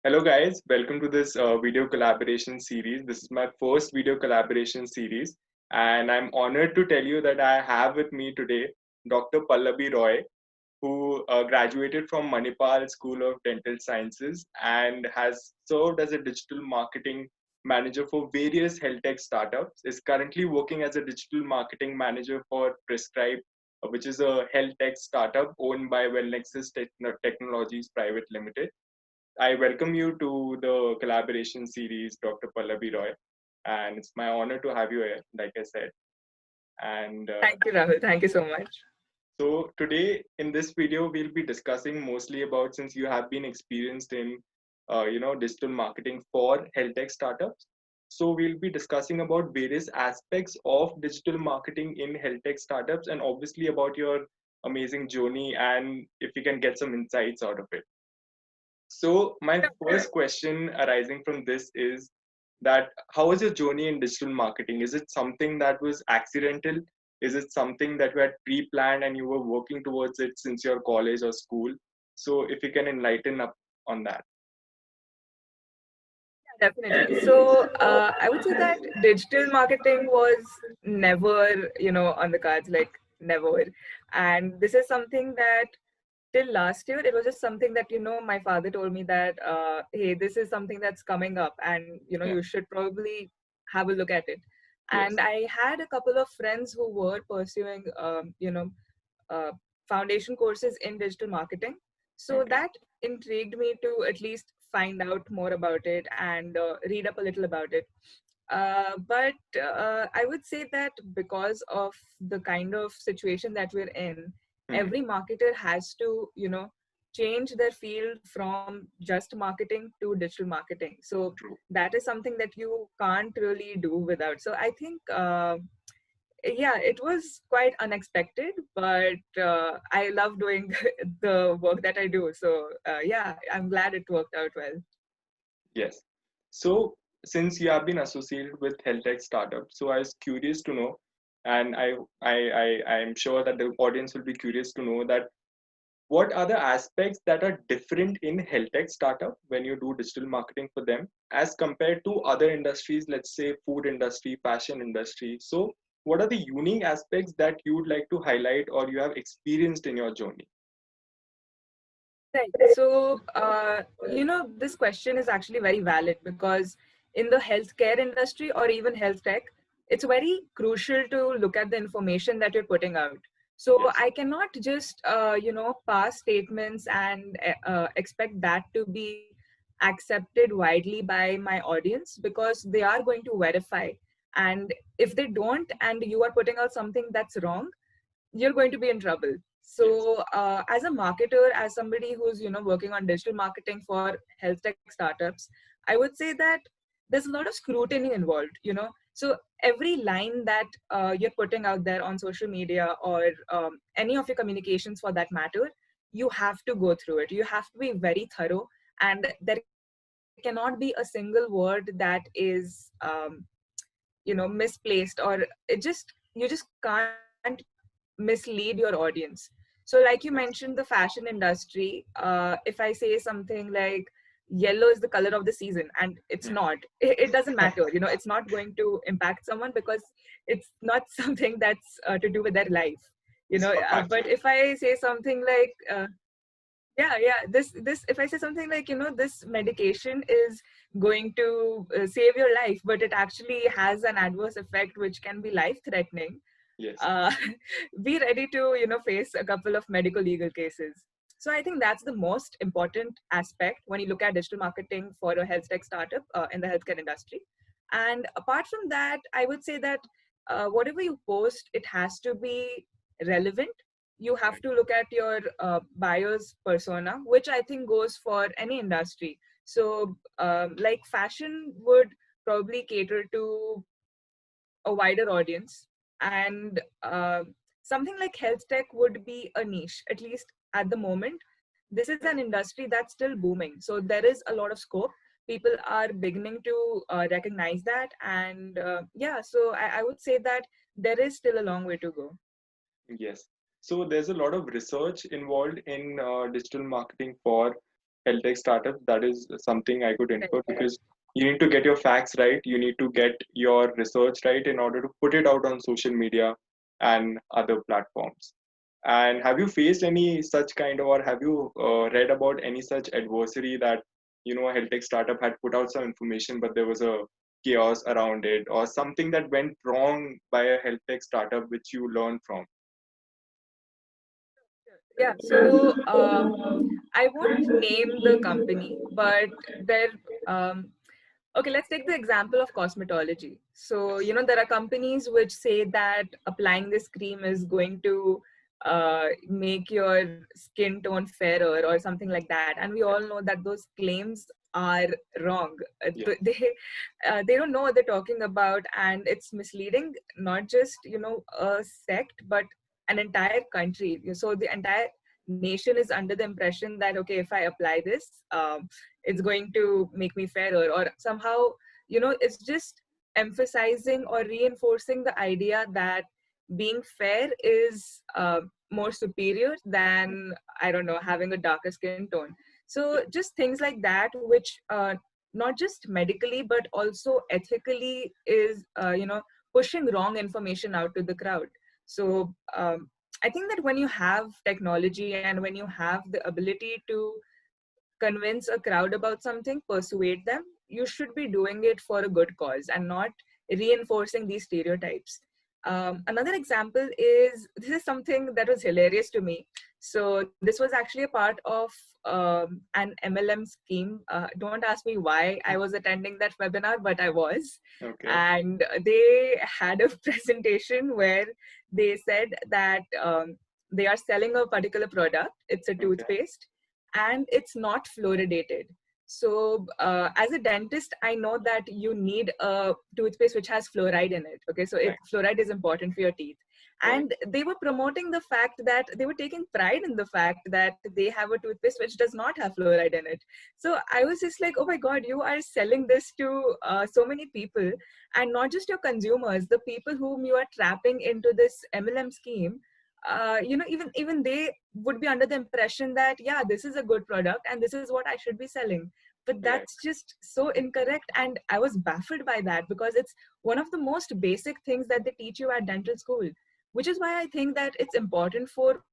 Hello guys, welcome to this video collaboration series. This is my first video collaboration series and I'm honored to tell you that I have with me today Dr. Pallabi Roy, who graduated from Manipal School of Dental Sciences and has served as a digital marketing manager for various health tech startups, is currently working as a digital marketing manager for Prescribe, which is a health tech startup owned by Wellnexus Technologies Private Limited. I welcome you to the collaboration series, Dr. Pallabi Roy, and it's my honor to have you here, like I said. And Thank you, Rahul. Thank you so much. so today in this video, we'll be discussing mostly about, since you have been experienced in, digital marketing for health tech startups. So we'll be discussing about various aspects of digital marketing in health tech startups, and obviously about your amazing journey, and if you can get some insights out of it. So my first question arising from this is that how was your journey in digital marketing? Is it something that was accidental? Is it something that you had pre-planned and you were working towards it since your college or school? So if you can enlighten up on that. Definitely. So I would say that digital marketing was never, on the cards, like never. And this is something that till last year, it was just something that, my father told me that, hey, this is something that's coming up and, Yeah. you should probably have a look at it. And Yes. I had a couple of friends who were pursuing, uh, foundation courses in digital marketing. So Okay. that intrigued me to at least find out more about it and read up a little about it. But I would say that because of the kind of situation that we're in, Hmm. every marketer has to, change their field from just marketing to digital marketing. So True. that is something that you can't really do without. So I think yeah, it was quite unexpected, but I love doing the work that I do. So yeah, I'm glad it worked out well. Yes. So since you have been associated with health tech startups, so I was curious to know, and I am sure that the audience will be curious to know that what are the aspects that are different in health tech startup when you do digital marketing for them as compared to other industries, let's say food industry, fashion industry? So what are the unique aspects that you would like to highlight or you have experienced in your journey? Right. So, this question is actually very valid because in the healthcare industry or even health tech, it's very crucial to look at the information that you're putting out. So Yes. I cannot just, pass statements and expect that to be accepted widely by my audience because they are going to verify. And if they don't, and you are putting out something that's wrong, you're going to be in trouble. Yes. So as a marketer, as somebody who's working on digital marketing for health tech startups, I would say that there's a lot of scrutiny involved, so every line that you're putting out there on social media or any of your communications for that matter, you have to go through it. You have to be very thorough, and there cannot be a single word that is misplaced, or you just can't mislead your audience. So like you mentioned the fashion industry, if I say something like yellow is the color of the season, and it's Hmm. not, it doesn't matter, it's not going to impact someone because it's not something that's to do with their life. It's not But factual. if I say something like yeah, this if I say something like, this medication is going to save your life, but it actually has an adverse effect which can be life threatening, Yes. uh, be ready to face a couple of medical legal cases. So I think that's the most important aspect when you look at digital marketing for a health tech startup in the healthcare industry. And apart from that, I would say that whatever you post, it has to be relevant. You have Right. to look at your buyer's persona, which I think goes for any industry. So like fashion would probably cater to a wider audience, and something like health tech would be a niche, at least at the moment. This is an industry that's still booming, so there is a lot of scope. People are beginning to recognize that, and yeah, so I would say that there is still a long way to go. Yes. So there's a lot of research involved in digital marketing for health tech startups. That is something I could infer, because you need to get your facts right, you need to get your research right in order to put it out on social media and other platforms. And have you faced any such kind of, or have you read about any such adversary that, a health tech startup had put out some information, but there was a chaos around it, or something that went wrong by a health tech startup which you learned from? Yeah, so I won't name the company, but there. Okay, let's take the example of cosmetology. So, there are companies which say that applying this cream is going to make your skin tone fairer or something like that. And we all know that those claims are wrong. Yeah, They don't know what they're talking about, and it's misleading not just, a sect, but an entire country. So the entire nation is under the impression that, okay, if I apply this, it's going to make me fairer, or somehow, it's just emphasizing or reinforcing the idea that being fair is more superior than, I don't know, having a darker skin tone. So yeah, just things like that, which not just medically but also ethically is pushing wrong information out to the crowd. So I think that when you have technology and when you have the ability to convince a crowd about something, persuade them, you should be doing it for a good cause and not reinforcing these stereotypes. Another example is, this is something that was hilarious to me. So this was actually a part of an MLM scheme. Don't ask me why I was attending that webinar, but I was. okay, And they had a presentation where they said that they are selling a particular product. It's a okay, toothpaste, and it's not fluoridated. So as a dentist, I know that you need a toothpaste which has fluoride in it. Okay, so right, fluoride is important for your teeth. correct, And they were promoting the fact that they were taking pride in the fact that they have a toothpaste which does not have fluoride in it. So I was just like, oh my God, you are selling this to so many people, and not just your consumers, the people whom you are trapping into this MLM scheme. Even they would be under the impression that, yeah, this is a good product and this is what I should be selling. But right, that's just so incorrect, and I was baffled by that, because it's one of the most basic things that they teach you at dental school, which is why I think that it's important for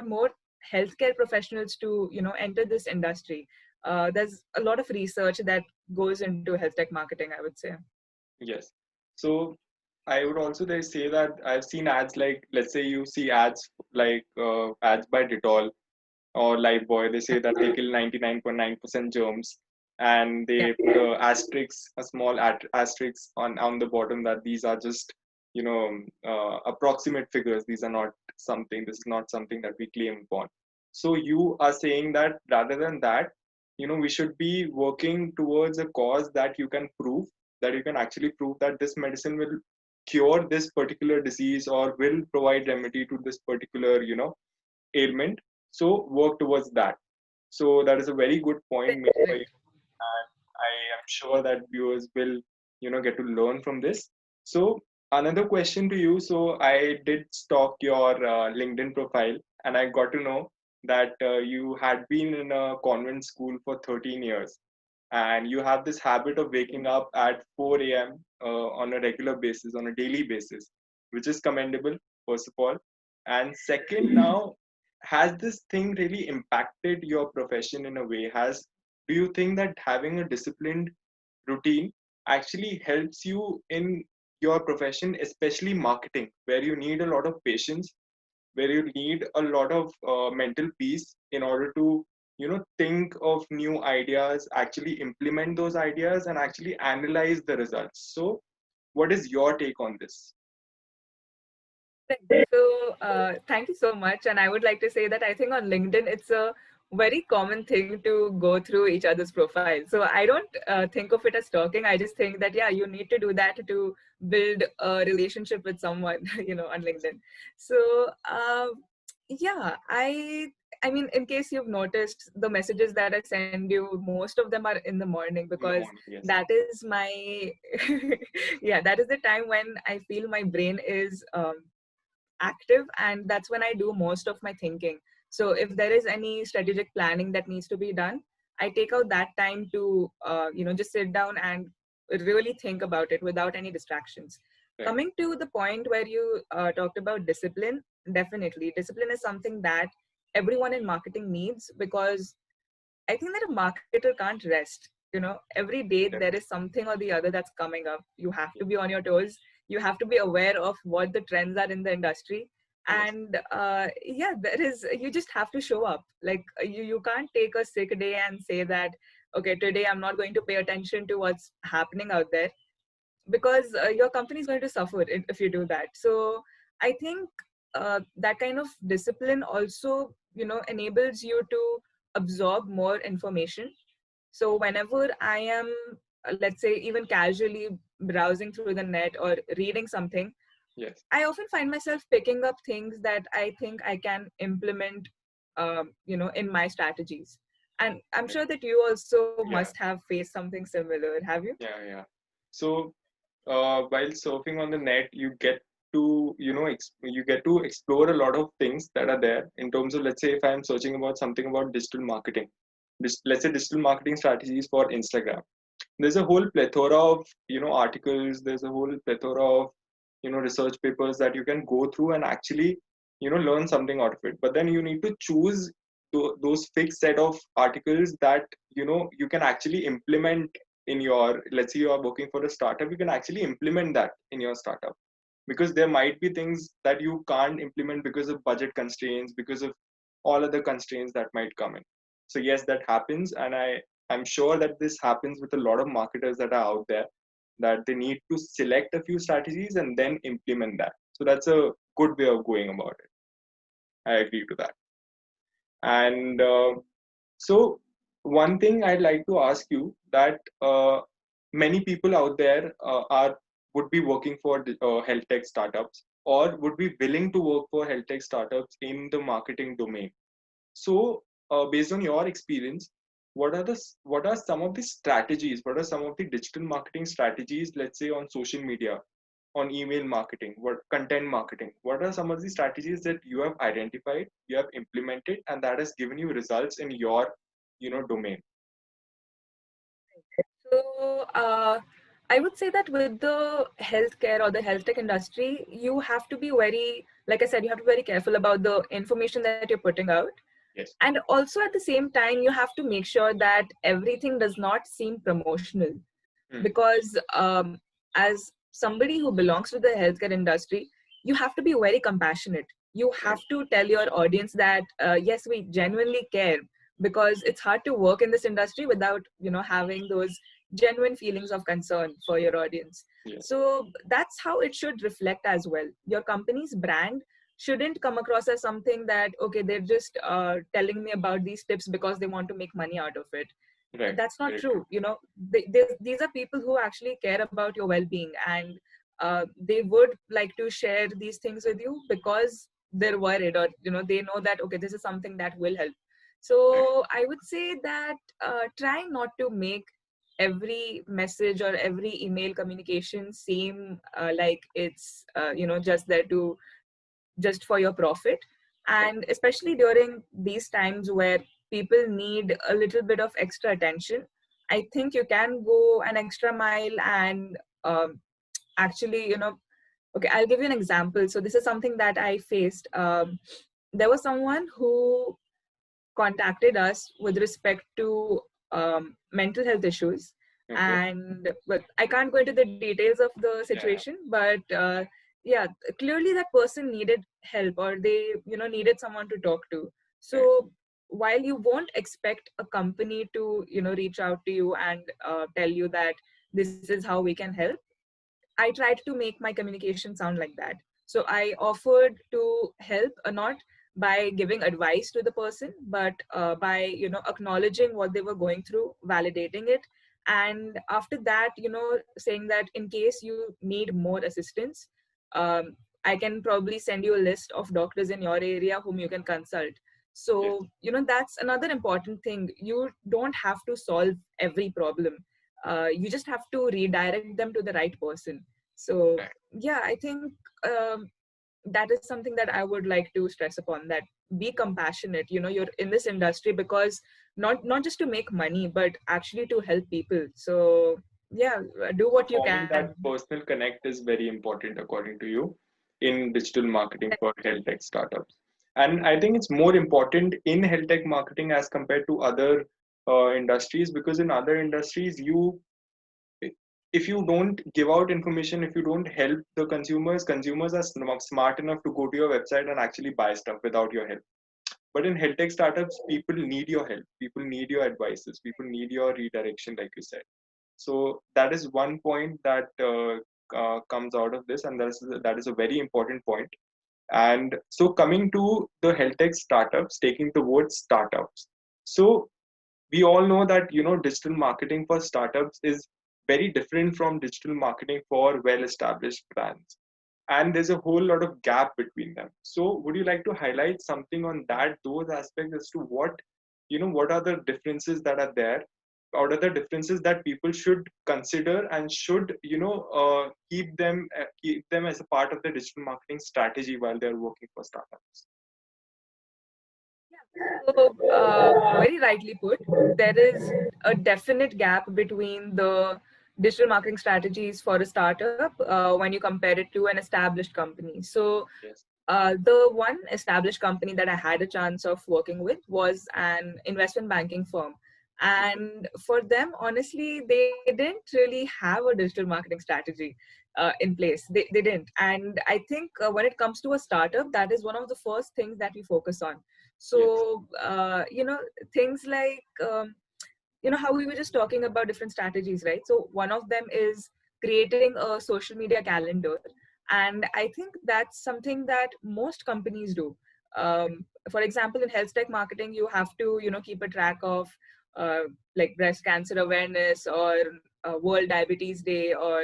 more healthcare professionals to enter this industry. There's a lot of research that goes into health tech marketing, I would say. yes. So I would also say that I've seen ads, like, let's say you see ads like ads by Dettol or Lifebuoy. They say that they kill 99.9% germs, and Yeah. they put a small asterisk on the bottom, that these are just, approximate figures. These are not something. This is not something that we claim upon. So you are saying that rather than that, we should be working towards a cause that you can prove, that you can actually prove that this medicine will cure this particular disease or will provide remedy to this particular, ailment. So work towards that. So that is a very good point made by you, Correct. and I am sure that viewers will, get to learn from this. So another question to you. So I did stalk your LinkedIn profile, and I got to know that you had been in a convent school for 13 years, and you have this habit of waking up at 4 a.m. On a regular basis, on a daily basis, which is commendable, first of all. And second, now, has this thing really impacted your profession in a way? Do you think that having a disciplined routine actually helps you in your profession, especially marketing, where you need a lot of patience, where you need a lot of mental peace in order to, think of new ideas, actually implement those ideas, and actually analyze the results? So what is your take on this? So, thank you so much. And I would like to say that I think on LinkedIn, it's a very common thing to go through each other's profile. So, I don't think of it as stalking. I just think that, yeah, you need to do that to build a relationship with someone, on LinkedIn. So, yeah, I mean, in case you've noticed, the messages that I send you, most of them are in the morning, In the because morning, yes. that is my, yeah, that is the time when I feel my brain is active, and that's when I do most of my thinking. So if there is any strategic planning that needs to be done, I take out that time to just sit down and really think about it without any distractions. Right. Coming to the point where you talked about discipline, definitely discipline is something that everyone in marketing needs, because I think that a marketer can't rest. Every day there Definitely. is something or the other that's coming up. You have to Yes. be on your toes. You have to be aware of what the trends are in the industry. Yes. And yeah, you just have to show up. Like you can't take a sick day and say that, okay, today I'm not going to pay attention to what's happening out there, because your company is going to suffer if you do that. So I think that kind of discipline also enables you to absorb more information. So whenever I am, let's say, even casually browsing through the net or reading something, Yes. I often find myself picking up things that I think I can implement in my strategies. And I'm Right. sure that you also must Yeah. have faced something similar, have you? Yeah. Yeah. So while surfing on the net, you get to you get to explore a lot of things that are there in terms of, let's say, if I'm searching about something about digital marketing, let's say digital marketing strategies for Instagram. There's a whole plethora of articles. There's a whole plethora of research papers that you can go through and actually learn something out of it. But then you need to choose those fixed set of articles that you can actually implement in your, let's say you are working for a startup, you can actually implement that in your startup, because there might be things that you can't implement because of budget constraints, because of all other constraints that might come in. So yes, that happens, and I'm sure that this happens with a lot of marketers that are out there, that they need to select a few strategies and then implement that. So that's a good way of going about it. I agree to that. And so one thing I'd like to ask you, that many people out there are would be working for health tech startups, or would be willing to work for health tech startups in the marketing domain. So, based on your experience, what are some of the strategies? What are some of the digital marketing strategies? Let's say on social media, on email marketing, what content marketing? What are some of the strategies that you have identified, you have implemented, and that has given you results in your, domain? So I would say that with the healthcare or the health tech industry, you have to be very, like I said, you have to be very careful about the information that you're putting out. Yes. And also at the same time, you have to make sure that everything does not seem promotional. Hmm. Because as somebody who belongs to the healthcare industry, you have to be very compassionate. You have Right. to tell your audience that yes, we genuinely care, because it's hard to work in this industry without having those genuine feelings of concern for your audience. Yes. So that's how it should reflect as well. Your company's brand shouldn't come across as something that, okay, they're just telling me about these tips because they want to make money out of it. Right. That's not Very true. true. These are people who actually care about your well-being, and they would like to share these things with you because they're worried, or they know that, okay, this is something that will help. Right. So I would say that try not to make every message or every email communication seem like it's just there to just for your profit. Right. And especially during these times where people need a little bit of extra attention, I think you can go an extra mile and actually, okay, I'll give you an example. So this is something that I faced. There was someone who contacted us with respect to mental health issues. Okay. And but I can't go into the details of the Yeah. situation, but yeah, clearly that person needed help, or they needed someone to talk to. Right. So while you won't expect a company to reach out to you and tell you that this is how we can help, I tried to make my communication sound like that. So I offered to help, not by giving advice to the person, but by acknowledging what they were going through, validating it, and after that, saying that in case you need more assistance, I can probably send you a list of doctors in your area whom you can consult. Yes. So that's another important thing. You don't have to solve every problem. You just have to redirect them to the right person. So Right. yeah, I think that is something that I would like to stress upon, that be compassionate. You're in this industry because not just to make money, but actually to help people. So yeah, do So what you forming can. that personal connect is very important according to you in digital marketing for health tech startups. And I think it's more important in health tech marketing as compared to other industries, because in other industries you, if you don't give out information, if you don't help the consumers are smart enough to go to your website and actually buy stuff without your help. But in health tech startups, people need your help, people need your advices, people need your redirection, like you said. So that is one point that comes out of this, and that is a very important point. And so coming to the health tech startups, taking the word startups. So we all know that digital marketing for startups is very different from digital marketing for well established brands, and there's a whole lot of gap between them. So would you like to highlight something on that, those aspects, as to what are the differences that are there, what are the differences that people should consider and should keep them as a part of the digital marketing strategy while they're working for startups? So, very rightly put, there is a definite gap between the digital marketing strategies for a startup when you compare it to an established company. So, Yes. the one established company that I had a chance of working with was an investment banking firm. Okay. And for them, honestly, they didn't really have a digital marketing strategy in place. They didn't. And I think when it comes to a startup, that is one of the first things that we focus on. Yes. So, things like, how we were just talking about different strategies, right? So one of them is creating a social media calendar, and I think that's something that most companies do. For example, in health tech marketing, you have to keep a track of uh, like breast cancer awareness, or world diabetes day, or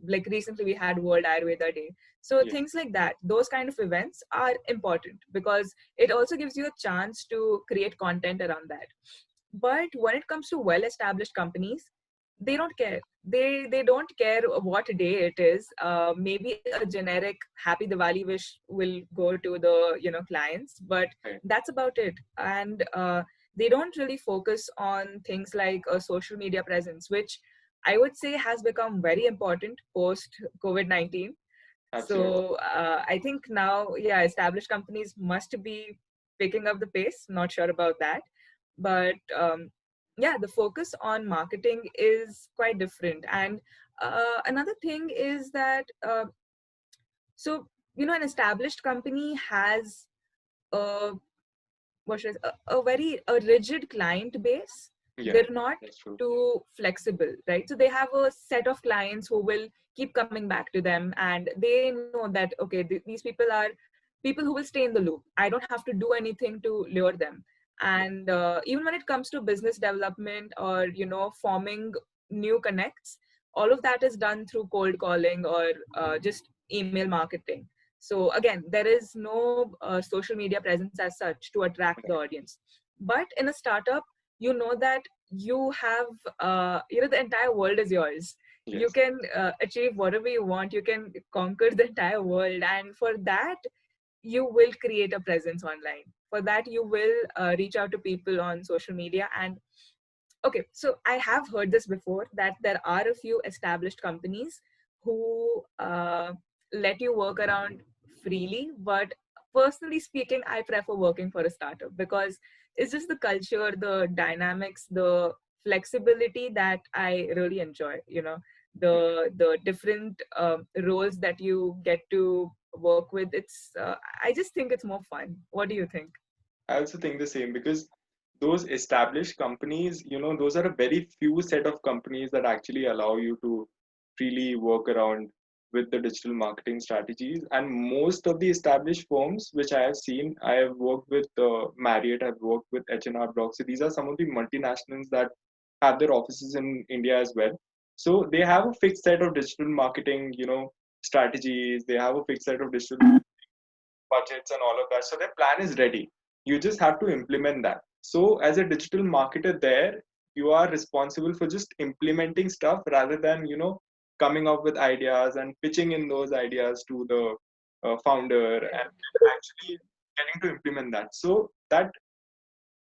like recently we had world ayurveda day. So Yes. things like that, those kind of events are important because it also gives you a chance to create content around that. But when it comes to well established companies, they don't care. They don't care what day it is. Maybe a generic happy Diwali wish will go to the clients, but Right. that's about it. And they don't really focus on things like a social media presence, which I would say has become very important post COVID-19. Absolutely. So I think now, yeah, established companies must be picking up the pace. Not sure about that, but yeah, the focus on marketing is quite different. And another thing is that so an established company has a what should I say, a very a rigid client base. Yeah, They're not that's true. too flexible, right? So they have a set of clients who will keep coming back to them, and they know that okay, these people are people who will stay in the loop. I don't have to do anything to lure them. Yeah. And even when it comes to business development or forming new connects, all of that is done through cold calling or just email marketing. So again, there is no social media presence as such to attract the Right. audience. But in a startup, you know that you have the entire world is yours. You Yes. can achieve whatever you want. You can conquer the entire world, and for that you will create a presence online. For that you will reach out to people on social media. And okay, so I have heard this before, that there are a few established companies who let you work around freely. But personally speaking, I prefer working for a startup because it's just the culture, the dynamics, the flexibility that I really enjoy. The different roles that you get to work with. I just think it's more fun. What do you think? I also think the same, because those established companies, those are a very few set of companies that actually allow you to freely work around with the digital marketing strategies. And most of the established firms which I have seen, I have worked with Marriott, I've worked with H&R Block. So these are some of the multinationals that have their offices in India as well. So they have a fixed set of digital marketing, strategies. They have a fixed set of digital budgets and all of that. So their plan is ready. You just have to implement that. So as a digital marketer there, you are responsible for just implementing stuff rather than, coming up with ideas and pitching in those ideas to the founder and Yeah. actually getting to implement that. So that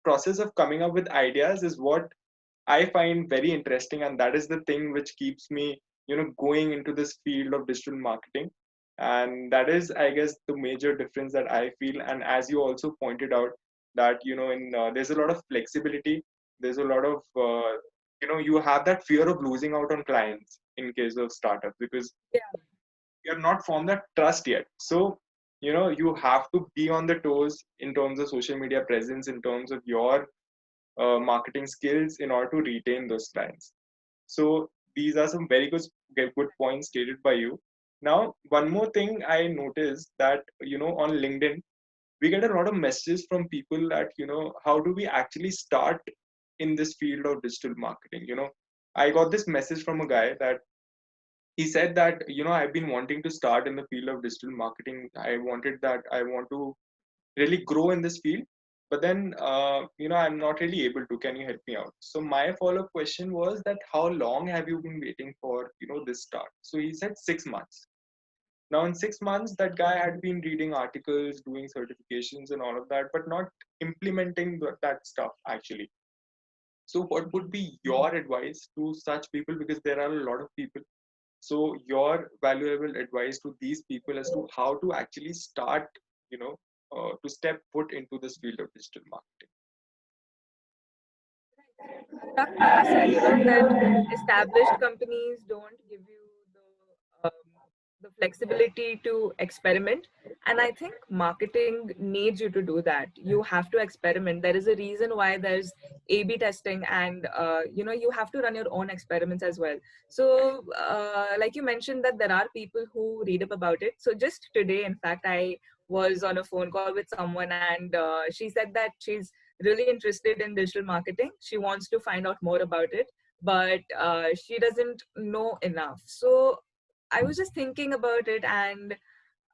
process of coming up with ideas is what I find very interesting, and that is the thing which keeps me, going into this field of digital marketing. And that is, I guess, the major difference that I feel. And as you also pointed out, that in there's a lot of flexibility. There's a lot of you have that fear of losing out on clients in case of startup, because Yeah. you have not formed that trust yet. So you have to be on the toes in terms of social media presence, in terms of your marketing skills, in order to retain those clients. So these are some very good points stated by you. Now, one more thing I noticed, that on LinkedIn we get a lot of messages from people that how do we actually start in this field of digital marketing. I got this message from a guy that he said that I've been wanting to start in the field of digital marketing. I want to really grow in this field, but then I'm not really able to. Can you help me out? So my follow-up question was that how long have you been waiting for this start? So he said 6 months. Now in 6 months, that guy had been reading articles, doing certifications and all of that, but not implementing that stuff actually. So what would be your advice to such people, because there are a lot of people? So your valuable advice to these people as to how to actually start, to step foot into this field of digital marketing. Rahul, like you said, that established companies don't give you the flexibility to experiment, and I think marketing needs you to do that. You have to experiment. There is a reason why there's A/B testing, and you have to run your own experiments as well. So, like you mentioned, that there are people who read up about it. So just today, in fact, I was on a phone call with someone, and she said that she's really interested in digital marketing. She wants to find out more about it, but she doesn't know enough. So I was just thinking about it, and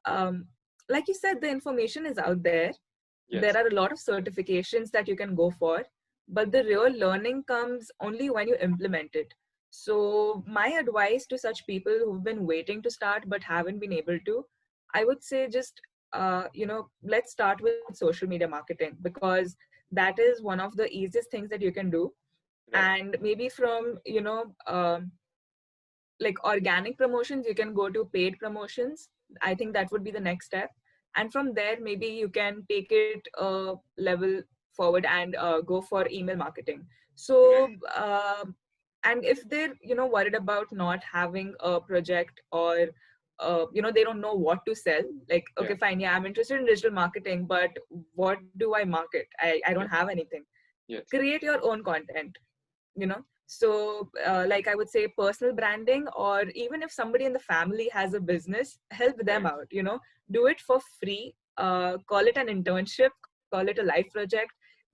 um, like you said, the information is out there. There Yes. are a lot of certifications that you can go for, but the real learning comes only when you implement it. So my advice to such people who've been waiting to start but haven't been able to, I would say just let's start with social media marketing, because that is one of the easiest things that you can do. Right. And maybe from like organic promotions, you can go to paid promotions. I think that would be the next step, and from there maybe you can take it a level forward and go for email marketing. Right. So and if they're worried about not having a project, or they don't know what to sell, like, Yeah. okay, fine, yeah, I'm interested in digital marketing, but what do I market? I don't Yeah. have anything. Yes. Create your own content. So like I would say personal branding, or even if somebody in the family has a business, help them Right. out. Do it for free. Call it an internship, call it a life project.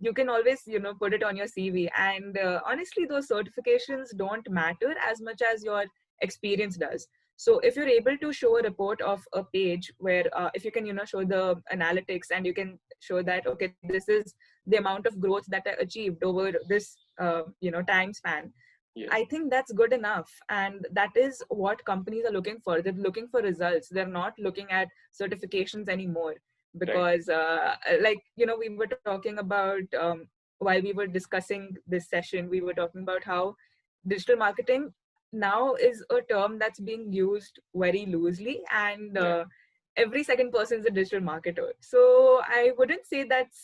You can always put it on your CV, and honestly those certifications don't matter as much as your experience does. So if you're able to show a report of a page where if you can show the analytics, and you can show that, okay, this is the amount of growth that I achieved over this time span, Yes. I think that's good enough. And that is what companies are looking for. They're looking for results. They're not looking at certifications anymore. Right. Because like we were talking about while we were discussing this session, we were talking about how digital marketing now is a term that's being used very loosely, and Yeah. every second person is a digital marketer. So I wouldn't say that's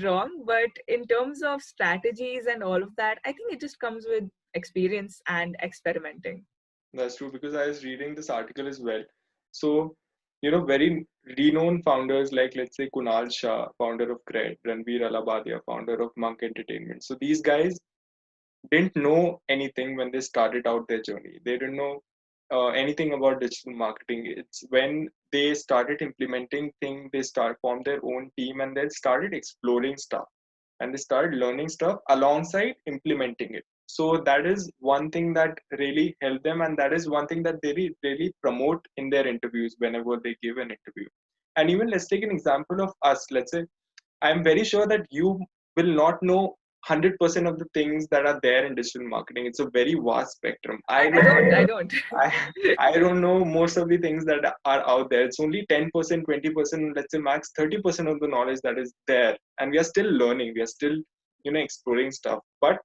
wrong, but in terms of strategies and all of that, I think it just comes with experience and experimenting. That's true, because I was reading this article as well. So, very renowned founders like, let's say, Kunal Shah, founder of Cred, Ranveer Alabadia, founder of Monk Entertainment. So these guys didn't know anything when they started out their journey. They didn't know anything about digital marketing. It's when they started implementing things, they formed their own team, and they started exploring stuff, and they started learning stuff alongside implementing it. So that is one thing that really helped them, and that is one thing that they really promote in their interviews whenever they give an interview. And even let's take an example of us. Let's say I'm very sure that you will not know 100% of the things that are there in digital marketing. It's a very vast spectrum. I don't. I, I don't know most of the things that are out there. It's only 10%, 20%, let's say max 30% of the knowledge that is there. And we are still learning. We are still, exploring stuff. But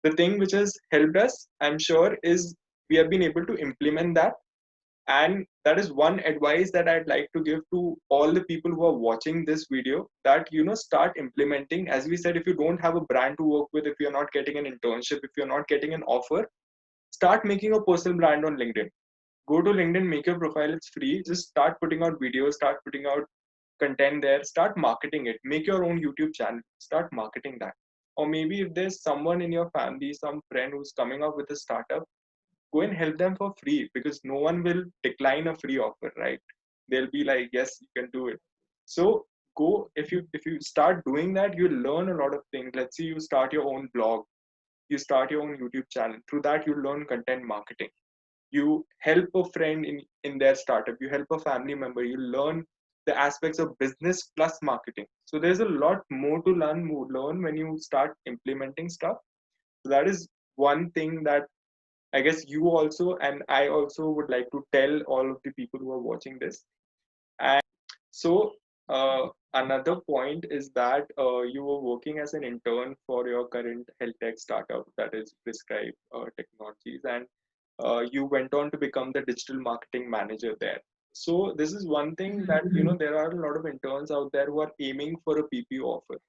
the thing which has helped us, I'm sure, is we have been able to implement that. And that is one advice that I'd like to give to all the people who are watching this video, that start implementing. As we said, if you don't have a brand to work with, if you're not getting an internship, if you're not getting an offer, start making a personal brand on LinkedIn. Go to LinkedIn, make your profile, it's free. Just start putting out videos, start putting out content there, start marketing it. Make your own YouTube channel, start marketing that. Or maybe if there's someone in your family, some friend who's coming up with a startup, go and help them for free, because no one will decline a free offer, right? They'll be like, yes, you can do it. So go, if you start doing that, you learn a lot of things. Let's say you start your own blog, you start your own YouTube channel. Through that, you learn content marketing. You help a friend in their startup, you help a family member, you learn the aspects of business plus marketing. So there's a lot more to learn when you start implementing stuff. So that is one thing that I guess you also and I also would like to tell all of the people who are watching this. And so another point is that you were working as an intern for your current health tech startup, that is Prescribe Technologies, and you went on to become the digital marketing manager there. So this is one thing that there are a lot of interns out there who are aiming for a PPO offer.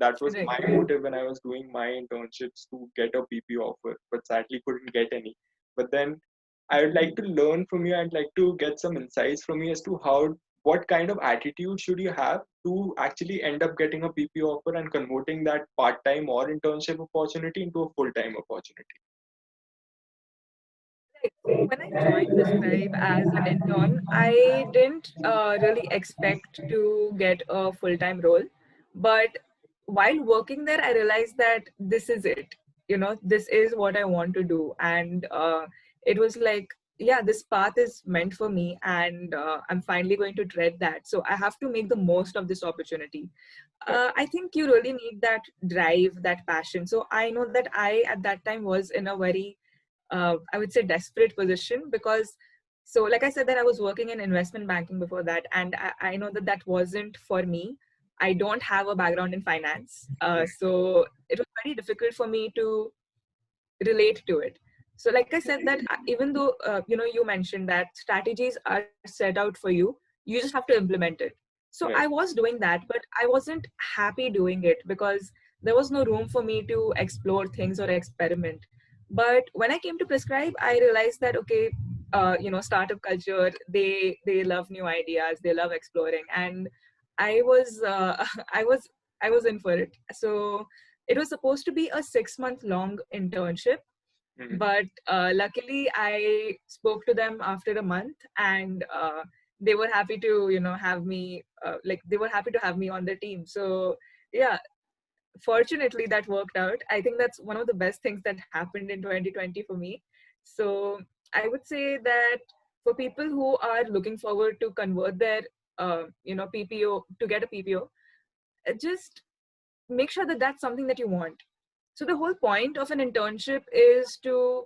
That was Right. my motive when I was doing my internships, to get a PPO offer, but sadly couldn't get any. But then I would like to learn from you. I'd like to get some insights from you as to what kind of attitude should you have to actually end up getting a PPO offer and converting that part-time or internship opportunity into a full-time opportunity. Right. So when I joined Prescribe as an intern, I didn't really expect to get a full-time role. But while working there, I realized that this is it. This is what I want to do. And it was like, yeah, this path is meant for me, and I'm finally going to tread that. So I have to make the most of this opportunity. Right. I think you really need that drive, that passion. So I know that I, at that time, was in a very I would say desperate position, because so like I said that I was working in investment banking before that, and I know that that wasn't for me. I don't have a background in finance, so it was very difficult for me to relate to it. So like I said that even though you mentioned that strategies are set out for you just have to implement it. So I Right. was doing that, but I wasn't happy doing it because there was no room for me to explore things or experiment. But when I came to Prescribe, I realized that okay, startup culture, they love new ideas, they love exploring, and I was i was I was in for it. So it was supposed to be a 6-month long internship, Mhm. but luckily I spoke to them after a month, and they were happy to have me, they were happy to have me on their team. So yeah, fortunately that worked out. I think that's one of the best things that happened in 2020 for me. So I would say that for people who are looking forward to convert their PPO to get a PPO, just make sure that that's something that you want. So the whole point of an internship is to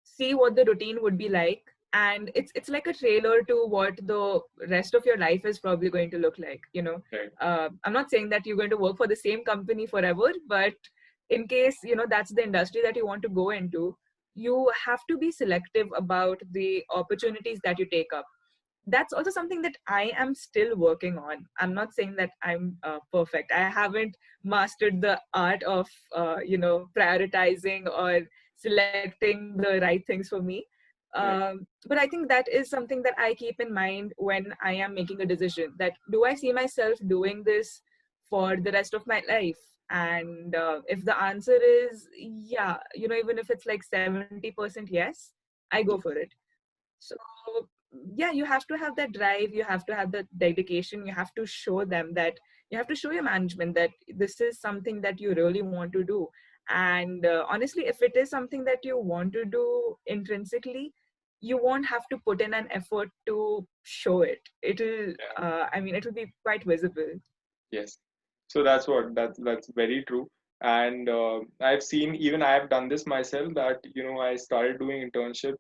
see what the routine would be like, and it's like a trailer to what the rest of your life is probably going to look like. Right. I'm not saying that you're going to work for the same company forever, but in case that's the industry that you want to go into, you have to be selective about the opportunities that you take up. That's also something that I am still working on. I'm not saying that I'm perfect. I haven't mastered the art of, prioritizing or selecting the right things for me. Right. But I think that is something that I keep in mind when I am making a decision, that do I see myself doing this for the rest of my life? And if the answer is yeah, even if it's like 70% yes, I go for it. So yeah, you have to have that drive, you have to have that dedication, you have to show them that, you have to show your management that this is something that you really want to do. And honestly, if it is something that you want to do intrinsically, you won't have to put in an effort to show it. It'll Yeah. I mean, it'll be quite visible. Yes. So that's what that's very true. And I've seen, even I have done this myself, that I started doing internships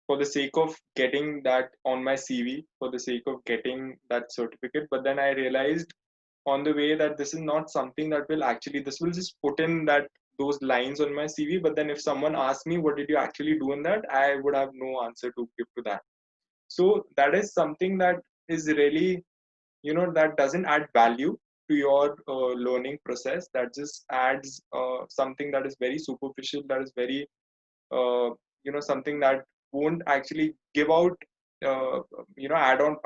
for the sake of getting that on my CV, for the sake of getting that certificate. But then I realized on the way that this is not something that will actually, this will just put in that those lines on my CV. But then if someone asks me what did you actually do in that, I would have no answer to give to that. So that is something that is really, that doesn't add value to your learning process. That just adds something that is very superficial, that is very something that won't actually give out uh,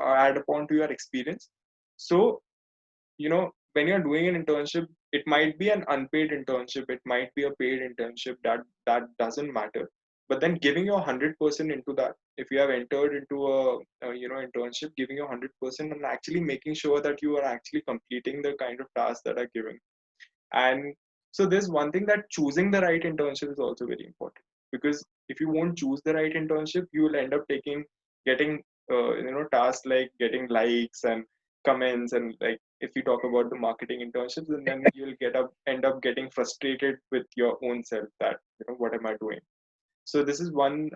add upon to your experience. So when you're doing an internship, it might be an unpaid internship, it might be a paid internship, that doesn't matter. But then giving your 100% into that, if you have entered into a internship, giving your 100% and actually making sure that you are actually completing the kind of tasks that are given. And so there's one thing, that choosing the right internship is also very important, because if you won't choose the right internship, you will end up getting tasks like getting likes and comments. And like, if you talk about the marketing internships, and then you'll end up getting frustrated with your own self, that what am I doing. So this is one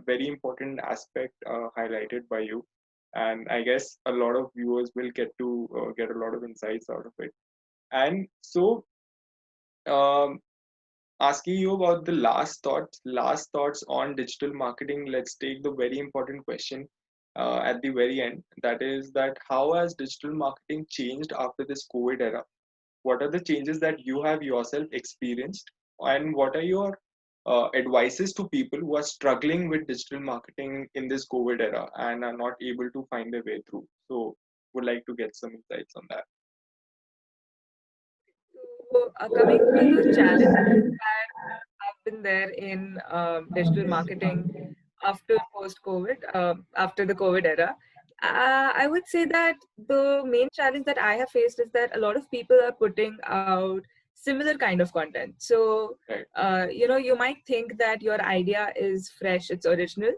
very important aspect highlighted by you, and I guess a lot of viewers will get a lot of insights out of it. And so um, asking you about the last thoughts on digital marketing, let's take the very important question at the very end. That is, that how has digital marketing changed after this COVID era? What are the changes that you have yourself experienced, and what are your advices to people who are struggling with digital marketing in this COVID era and are not able to find their way through? So would like to get some insights on that. So, coming to the challenges that have been there in digital marketing after post COVID, after the COVID era, I would say that the main challenge that I have faced is that a lot of people are putting out similar kind of content. So, Right. you might think that your idea is fresh, it's original,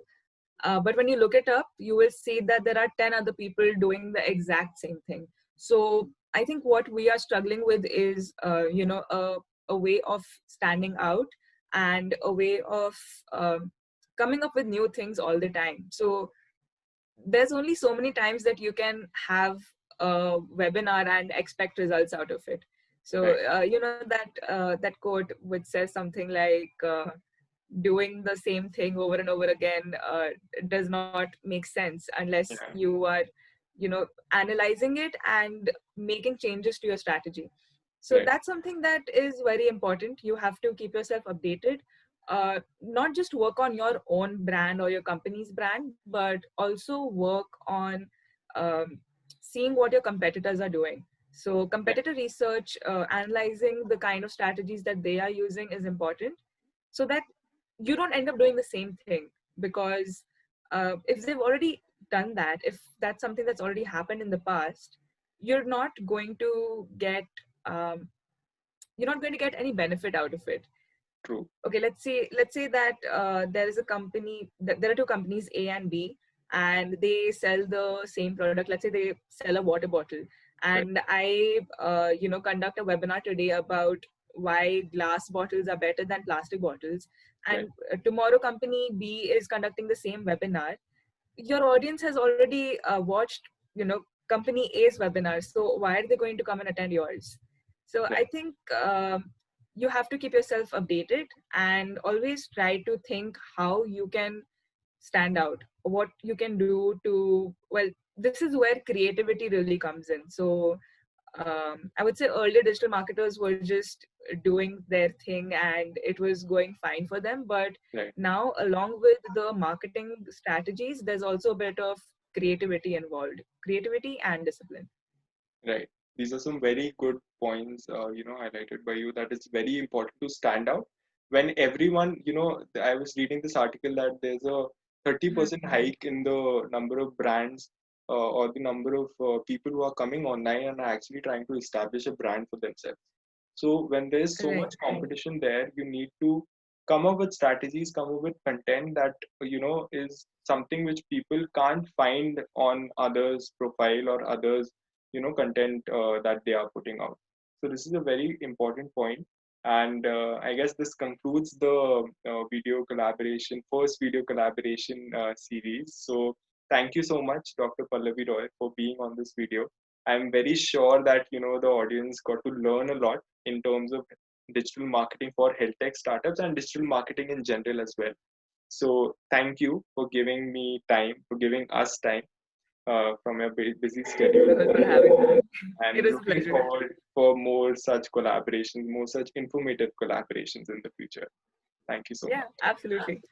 but when you look it up, you will see that there are 10 other people doing the exact same thing. So I think what we are struggling with is, a way of standing out and a way of coming up with new things all the time. So there's only so many times that you can have a webinar and expect results out of it. So, Right. that quote which says something like, doing the same thing over and over again does not make sense unless Yeah. you are analyzing it and making changes to your strategy. So Right. that's something that is very important. You have to keep yourself updated, not just work on your own brand or your company's brand, but also work on um, seeing what your competitors are doing. So Right. competitor research, analyzing the kind of strategies that they are using is important, so that you don't end up doing the same thing. Because if they've already done that, if that's something that's already happened in the past, you're not going to get um, any benefit out of it. True. Okay, let's say that there is a company there are two companies, A and B, and they sell the same product. Let's say they sell a water bottle, Right. and I conduct a webinar today about why glass bottles are better than plastic bottles, Right. and tomorrow company B is conducting the same webinar. Your audience has already watched company A's webinar, so why are they going to come and attend yours? So I Right. think you have to keep yourself updated and always try to think how you can stand out, what you can do to, well, this is where creativity really comes in. So I would say earlier digital marketers were just doing their thing and it was going fine for them. But Right. now, along with the marketing strategies, there's also a bit of creativity involved, creativity and discipline. Right. These are some very good points, highlighted by you, that it's very important to stand out when everyone, I was reading this article that there's a 30% Mhm. hike in the number of brands or the number of people who are coming online and are actually trying to establish a brand for themselves. So when there's so much Right. competition there, you need to come up with strategies, come up with content that, is something which people can't find on others' profile or others content that they are putting out. So this is a very important point. And I guess this concludes the first video collaboration series. So thank you so much, Dr. Pallabi Roy, for being on this video. I'm very sure that the audience got to learn a lot in terms of digital marketing for health tech startups and digital marketing in general as well. So thank you for giving me time, for giving us time from your busy schedule, For having me. It and was a looking pleasure. forward for more such collaborations, more such informative collaborations in the future. Thank you so Yeah, much. absolutely.